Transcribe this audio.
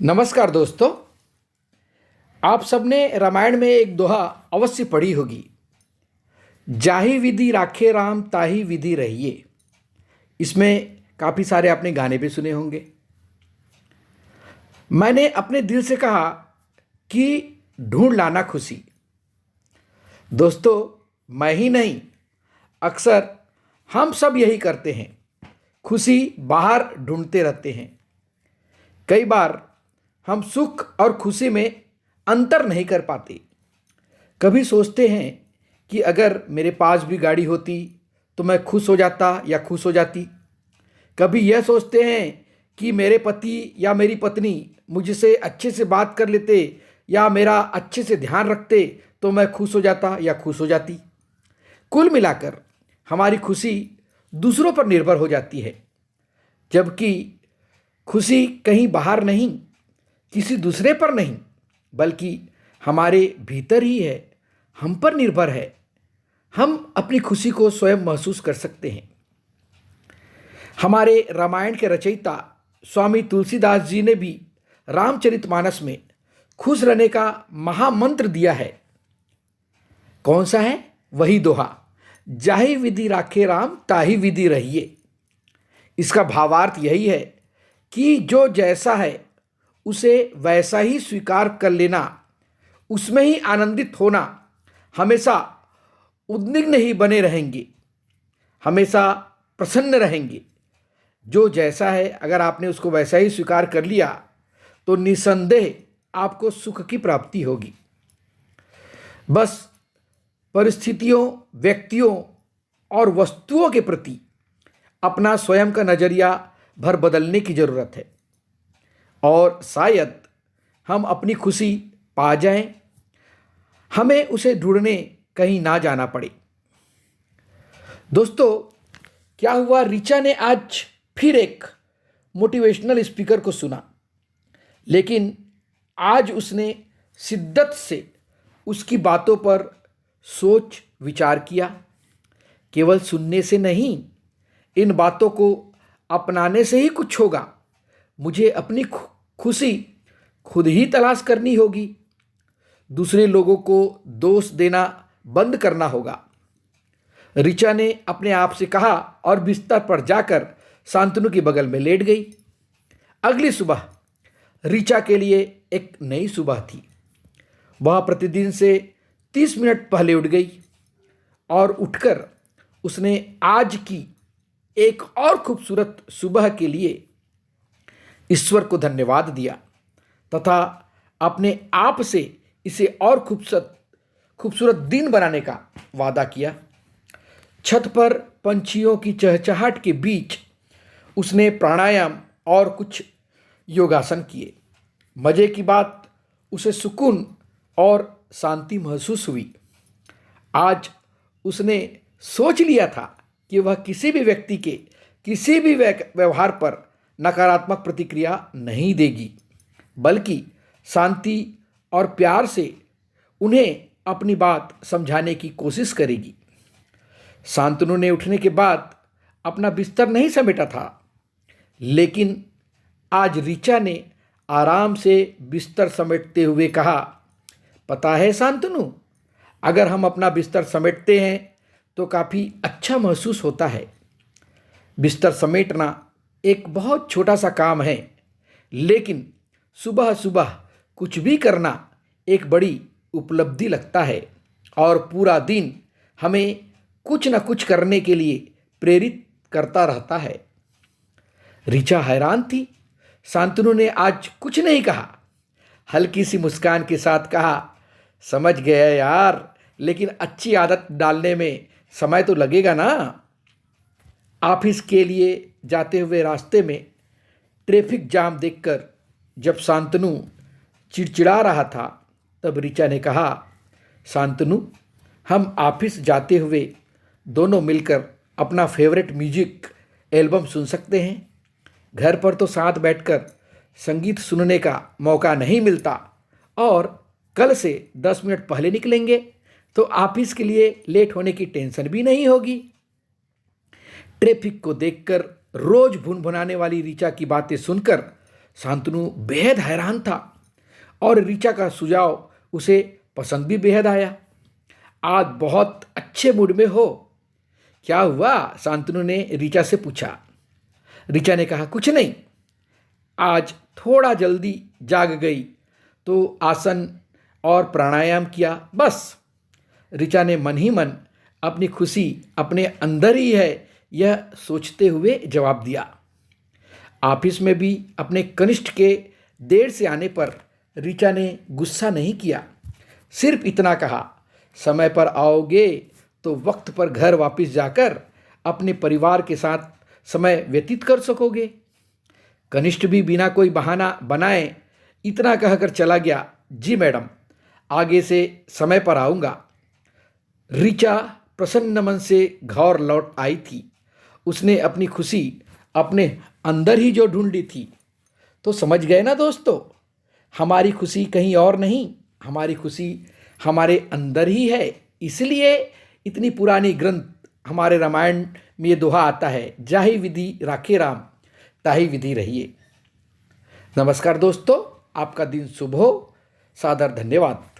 नमस्कार दोस्तों। आप सबने रामायण में एक दोहा अवश्य पढ़ी होगी। जाहि विधि राखे राम ताहि विधि रहिए। इसमें काफ़ी सारे आपने गाने भी सुने होंगे। मैंने अपने दिल से कहा कि ढूंढ लाना खुशी। दोस्तों, मैं ही नहीं, अक्सर हम सब यही करते हैं। खुशी बाहर ढूंढते रहते हैं। कई बार हम सुख और खुशी में अंतर नहीं कर पाते। कभी सोचते हैं कि अगर मेरे पास भी गाड़ी होती तो मैं खुश हो जाता या खुश हो जाती। कभी यह सोचते हैं कि मेरे पति या मेरी पत्नी मुझसे अच्छे से बात कर लेते या मेरा अच्छे से ध्यान रखते तो मैं खुश हो जाता या खुश हो जाती। कुल मिलाकर हमारी खुशी दूसरों पर निर्भर हो जाती है, जबकि खुशी कहीं बाहर नहीं, किसी दूसरे पर नहीं, बल्कि हमारे भीतर ही है, हम पर निर्भर है। हम अपनी खुशी को स्वयं महसूस कर सकते हैं। हमारे रामायण के रचयिता स्वामी तुलसीदास जी ने भी रामचरितमानस में खुश रहने का महामंत्र दिया है। कौन सा है? वही दोहा, जाहि विधि राखे राम ताहि विधि रहिए। इसका भावार्थ यही है कि जो जैसा है उसे वैसा ही स्वीकार कर लेना, उसमें ही आनंदित होना। हमेशा उद्विग्न ही बने रहेंगे, हमेशा प्रसन्न रहेंगे। जो जैसा है अगर आपने उसको वैसा ही स्वीकार कर लिया तो निसंदेह आपको सुख की प्राप्ति होगी। बस परिस्थितियों, व्यक्तियों और वस्तुओं के प्रति अपना स्वयं का नज़रिया भर बदलने की ज़रूरत है, और शायद हम अपनी खुशी पा जाएं। हमें उसे ढूंढने कहीं ना जाना पड़े। दोस्तों, क्या हुआ, ऋचा ने आज फिर एक मोटिवेशनल स्पीकर को सुना, लेकिन आज उसने शिद्दत से उसकी बातों पर सोच विचार किया। केवल सुनने से नहीं, इन बातों को अपनाने से ही कुछ होगा। मुझे अपनी खुशी खुद ही तलाश करनी होगी। दूसरे लोगों को दोष देना बंद करना होगा। ऋचा ने अपने आप से कहा और बिस्तर पर जाकर शांतनु के बगल में लेट गई। अगली सुबह ऋचा के लिए एक नई सुबह थी। वह प्रतिदिन से 30 मिनट पहले उठ गई और उठकर उसने आज की एक और खूबसूरत सुबह के लिए ईश्वर को धन्यवाद दिया तथा अपने आप से इसे और खूबसूरत दिन बनाने का वादा किया। छत पर पंछियों की चहचहाहट के बीच उसने प्राणायाम और कुछ योगासन किए। मज़े की बात, उसे सुकून और शांति महसूस हुई। आज उसने सोच लिया था कि वह किसी भी व्यक्ति के किसी भी व्यवहार पर नकारात्मक प्रतिक्रिया नहीं देगी, बल्कि शांति और प्यार से उन्हें अपनी बात समझाने की कोशिश करेगी। शांतनु ने उठने के बाद अपना बिस्तर नहीं समेटा था, लेकिन आज ऋचा ने आराम से बिस्तर समेटते हुए कहा, पता है शांतनु, अगर हम अपना बिस्तर समेटते हैं तो काफ़ी अच्छा महसूस होता है। बिस्तर समेटना एक बहुत छोटा सा काम है, लेकिन सुबह सुबह कुछ भी करना एक बड़ी उपलब्धि लगता है और पूरा दिन हमें कुछ न कुछ करने के लिए प्रेरित करता रहता है। ऋचा हैरान थी। शांतनु ने आज कुछ नहीं कहा। हल्की सी मुस्कान के साथ कहा, समझ गया यार, लेकिन अच्छी आदत डालने में समय तो लगेगा ना। ऑफिस के लिए जाते हुए रास्ते में ट्रैफिक जाम देखकर जब शांतनु चिड़चिड़ा रहा था, तब ऋचा ने कहा, शांतनु, हम ऑफिस जाते हुए दोनों मिलकर अपना फेवरेट म्यूजिक एल्बम सुन सकते हैं। घर पर तो साथ बैठकर संगीत सुनने का मौका नहीं मिलता, और कल से 10 मिनट पहले निकलेंगे तो ऑफिस के लिए लेट होने की टेंशन भी नहीं होगी। ट्रैफिक को देखकर रोज भुनभुनाने वाली ऋचा की बातें सुनकर शांतनु बेहद हैरान था और ऋचा का सुझाव उसे पसंद भी बेहद आया। आज बहुत अच्छे मूड में हो, क्या हुआ? शांतनु ने ऋचा से पूछा। ऋचा ने कहा, कुछ नहीं, आज थोड़ा जल्दी जाग गई तो आसन और प्राणायाम किया, बस। ऋचा ने मन ही मन अपनी खुशी अपने अंदर ही है यह सोचते हुए जवाब दिया। ऑफिस में भी अपने कनिष्ठ के देर से आने पर ऋचा ने गुस्सा नहीं किया, सिर्फ इतना कहा, समय पर आओगे तो वक्त पर घर वापस जाकर अपने परिवार के साथ समय व्यतीत कर सकोगे। कनिष्ठ भी बिना कोई बहाना बनाए इतना कहकर चला गया, जी मैडम, आगे से समय पर आऊँगा। ऋचा प्रसन्न मन से घर लौट आई थी। उसने अपनी खुशी अपने अंदर ही जो ढूंढी थी। तो समझ गए ना दोस्तों, हमारी खुशी कहीं और नहीं, हमारी खुशी हमारे अंदर ही है। इसलिए इतनी पुरानी ग्रंथ हमारे रामायण में ये दोहा आता है, जाहि विधि राखे राम ताहि विधि रहिए। नमस्कार दोस्तों, आपका दिन शुभ हो। सादर धन्यवाद।